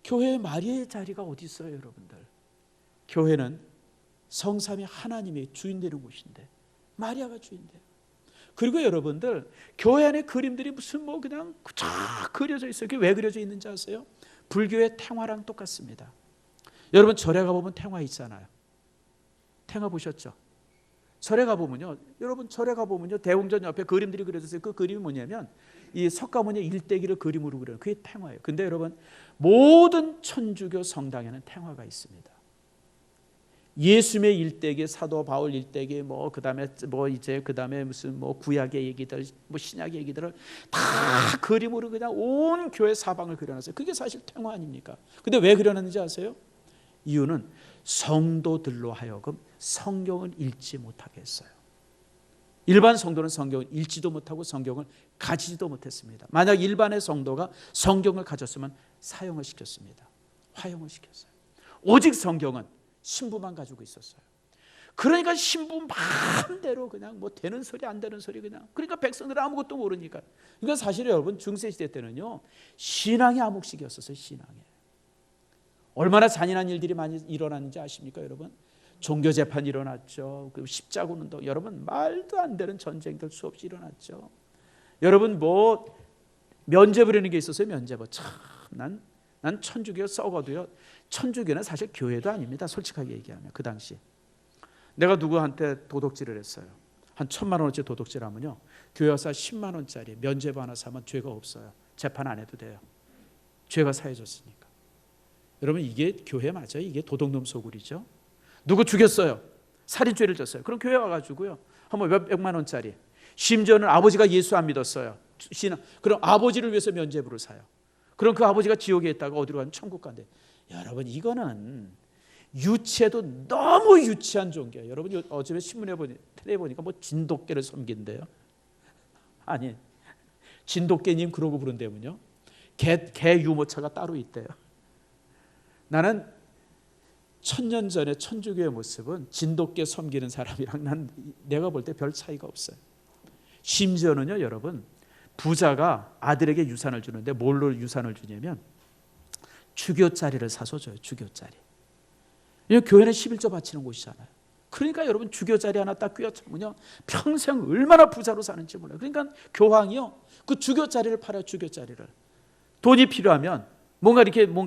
교회에 마리아의 자리가 어디 있어요, 여러분들? 교회는 성삼위 하나님이 주인 되는 곳인데 마리아가 주인돼요. 그리고 여러분들 교회 안에 그림들이 무슨 뭐 그냥 쫙 그려져 있어요. 그게 왜 그려져 있는지 아세요? 불교의 탱화랑 똑같습니다. 여러분 절에 가보면 탱화 있잖아요. 탱화 보셨죠? 절에 가보면요, 여러분 절에 가보면요, 대웅전 옆에 그림들이 그려졌어요. 그 그림이 뭐냐면 이 석가모니 일대기를 그림으로 그려요. 그게 탱화예요. 근데 여러분 모든 천주교 성당에는 탱화가 있습니다. 예수님의 일대기, 사도 바울 일대기, 뭐 그다음에 무슨 뭐 구약의 얘기들, 뭐 신약의 얘기들을 다 그림으로 그냥 온 교회 사방을 그려놨어요. 그게 사실 탱화 아닙니까? 근데 왜 그려놨는지 아세요? 이유는 성도들로 하여금 성경을 읽지 못하게 했어요. 일반 성도는 성경을 읽지도 못하고 성경을 가지지도 못했습니다. 만약 일반의 성도가 성경을 가졌으면 사용을 시켰습니다. 화용을 시켰어요. 오직 성경은 신부만 가지고 있었어요. 그러니까 신부 마음대로 그냥 뭐 되는 소리 안 되는 소리 그냥, 그러니까 백성들은 아무것도 모르니까. 그러니까 사실 여러분 중세시대 때는요 신앙의 암흑시기였었어요. 신앙에 얼마나 잔인한 일들이 많이 일어났는지 아십니까 여러분? 종교재판이 일어났죠. 그 십자군운동, 여러분 말도 안 되는 전쟁들 수없이 일어났죠. 여러분 뭐 면죄부라는 게 있었어요. 면죄부. 참 난 천주교 썩어도요, 천주교는 사실 교회도 아닙니다. 솔직하게 얘기하면 그 당시 내가 누구한테 도둑질을 했어요. 한 1,000만 원어치 도둑질하면요 교회 와서 10만 원짜리 면죄부 하나 사면 죄가 없어요. 재판 안 해도 돼요. 죄가 사해졌으니까. 여러분 이게 교회 맞아요? 이게 도둑놈 소굴이죠. 누구 죽였어요? 살인죄를 졌어요. 그럼 교회 와가지고요 한번 몇 백만 원짜리, 심지어는 아버지가 예수 안 믿었어요. 그럼 아버지를 위해서 면죄부를 사요. 그럼 그 아버지가 지옥에 있다가 어디로 가면 천국 간대. 여러분 이거는 유치해도 너무 유치한 종교예요. 여러분 어제 신문에 텔레비에 보니까 뭐 진돗개를 섬긴대요. 아니 진돗개님 그러고 부른다면요. 개 유모차가 따로 있대요. 나는 1000년 전에 천주교의 모습은 진돗개 섬기는 사람이랑 내가 볼 때 별 차이가 없어요. 심지어는요 여러분 부자가 아들에게 유산을 주는데 뭘로 유산을 주냐면 주교자리를 사서 줘요. 주교자리. 교회는 11조 바치는 곳이잖아요. 그러니까 여러분 주교자리 하나 딱 꿰어차면요 평생 얼마나 부자로 사는지 몰라요. 그러니까 교황이요 그 주교자리를 팔아요. 주교자리를. 돈이 필요하면 뭔가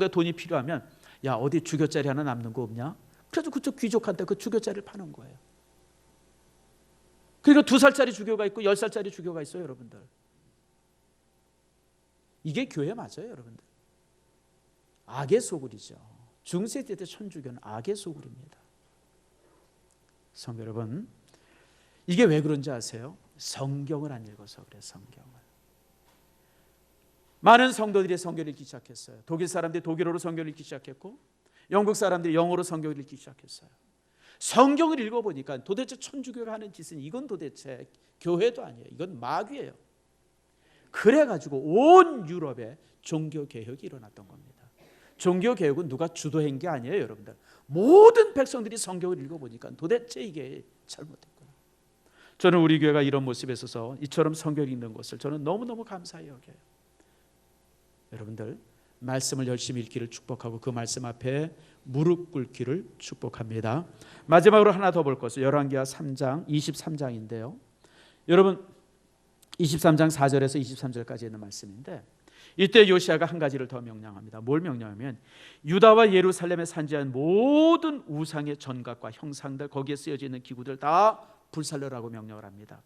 돈이 필요하면 야 어디 주교자리 하나 남는 거 없냐? 그래서 그쪽 귀족한테 그 주교자리를 파는 거예요. 그러니까 2살짜리 주교가 있고 10살짜리 주교가 있어요. 여러분들 이게 교회 맞아요. 여러분들 악의 소굴이죠. 중세대 때 천주교는 악의 소굴입니다. 성도 여러분 이게 왜 그런지 아세요? 성경을 안 읽어서 그래요. 성경을. 많은 성도들이 성경을 읽기 시작했어요. 독일 사람들이 독일어로 성경을 읽기 시작했고 영국 사람들이 영어로 성경을 읽기 시작했어요. 성경을 읽어보니까 도대체 천주교가 하는 짓은 이건 도대체 교회도 아니에요. 이건 마귀예요. 그래가지고 온 유럽에 종교개혁이 일어났던 겁니다. 종교개혁은 누가 주도한 게 아니에요. 여러분들 모든 백성들이 성경을 읽어보니까 도대체 이게 잘못됐구나. 저는 우리 교회가 이런 모습에 있어서 이처럼 성경을 읽는 것을 저는 너무너무 감사히 여겨요. 여러분들 말씀을 열심히 읽기를 축복하고 그 말씀 앞에 무릎 꿇기를 축복합니다. 마지막으로 하나 더 볼 것은 열왕기하 3장 23장인데요. 여러분 23장 4절에서 23절까지 있는 말씀인데 이때 요시아가 한 가지를 더 명령합니다. 뭘 명령하면 유다와 예루살렘에 산지한 모든 우상의 전각과 형상들 거기에 쓰여져 있는 기구들 다 불살르라고 명령을 합니다.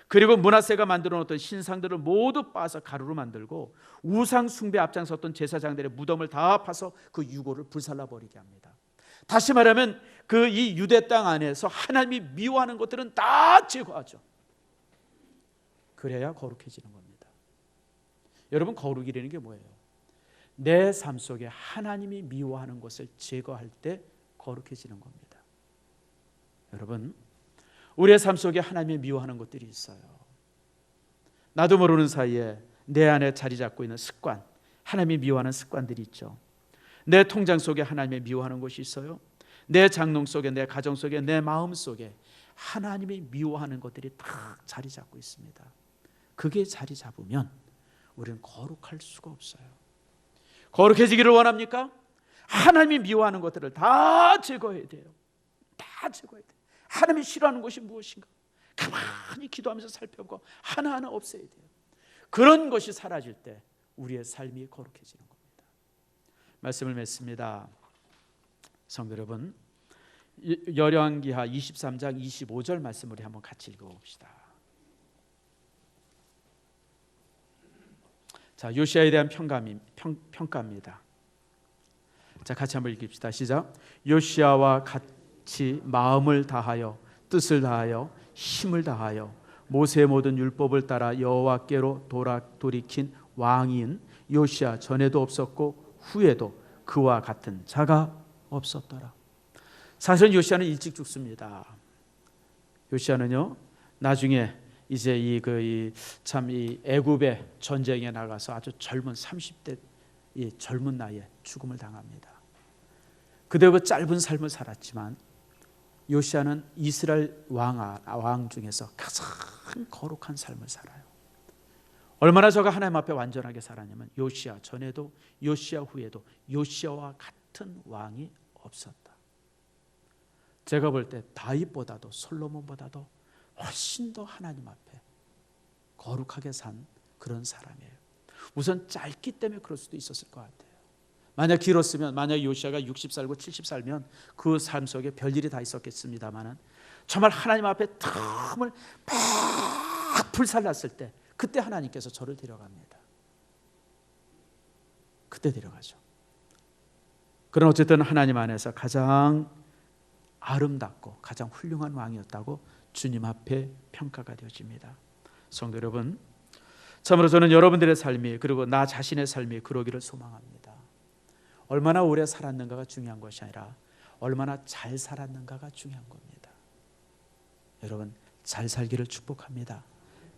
그리고 므낫세가 만들어 놓았던 신상들을 모두 빠서 가루로 만들고 우상 숭배 앞장섰던 제사장들의 무덤을 다 파서 그 유골을 불살라 버리게 합니다. 다시 말하면 그 이 유대 땅 안에서 하나님이 미워하는 것들은 다 제거하죠. 그래야 거룩해지는 겁니다. 여러분 거룩이라는 게 뭐예요? 내 삶 속에 하나님이 미워하는 것을 제거할 때 거룩해지는 겁니다. 여러분 우리의 삶 속에 하나님이 미워하는 것들이 있어요. 나도 모르는 사이에 내 안에 자리 잡고 있는 습관, 하나님이 미워하는 습관들이 있죠. 내 통장 속에 하나님이 미워하는 것이 있어요. 내 장롱 속에, 내 가정 속에, 내 마음 속에 하나님이 미워하는 것들이 다 자리 잡고 있습니다. 그게 자리 잡으면 우리는 거룩할 수가 없어요. 거룩해지기를 원합니까? 하나님이 미워하는 것들을 다 제거해야 돼요. 다 제거해야 돼요. 하나님이 싫어하는 것이 무엇인가? 가만히 기도하면서 살펴보고 하나하나 없애야 돼요. 그런 것이 사라질 때 우리의 삶이 거룩해지는 겁니다. 말씀을 맺습니다. 성도 여러분, 열왕기하 23장 25절 말씀을 한번 같이 읽어봅시다. 자, 요시아에 대한 평가입니다. 자, 같이 한번 읽읍시다. 시작. 요시아와 같이 마음을 다하여 뜻을 다하여 힘을 다하여 모세의 모든 율법을 따라 여호와께로 돌이킨 왕인 요시아 전에도 없었고 후에도 그와 같은 자가 없었더라. 사실 요시아는 일찍 죽습니다. 요시아는요 나중에 이제 이 애굽의 전쟁에 나가서 아주 젊은 30대 이 젊은 나이에 죽음을 당합니다. 그대로 그 짧은 삶을 살았지만 요시아는 이스라엘 왕 중에서 가장 거룩한 삶을 살아요. 얼마나 저가 하나님 앞에 완전하게 살았냐면 요시아 전에도 요시아 후에도 요시아와 같은 왕이 없었다. 제가 볼 때 다윗보다도 솔로몬보다도 훨씬 더 하나님 앞에 거룩하게 산 그런 사람이에요. 우선 짧기 때문에 그럴 수도 있었을 것 같아요. 만약 길었으면, 만약 요시아가 60살고 70살면 그 삶 속에 별일이 다 있었겠습니다만은 정말 하나님 앞에 틈을 불살랐을 때 그때 하나님께서 저를 데려갑니다. 그때 데려가죠. 그런 어쨌든 하나님 안에서 가장 아름답고 가장 훌륭한 왕이었다고 주님 앞에 평가가 되어집니다. 성도 여러분, 참으로 저는 여러분들의 삶이 그리고 나 자신의 삶이 그러기를 소망합니다. 얼마나 오래 살았는가가 중요한 것이 아니라 얼마나 잘 살았는가가 중요한 겁니다. 여러분, 잘 살기를 축복합니다.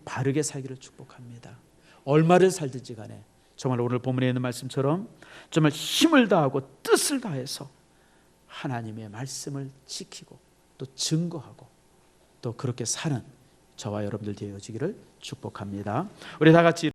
바르게 살기를 축복합니다. 얼마를 살든지 간에 정말 오늘 본문에 있는 말씀처럼 정말 힘을 다하고 뜻을 다해서 하나님의 말씀을 지키고 또 증거하고 또 그렇게 사는 저와 여러분들 되어지기를 축복합니다. 우리 다 같이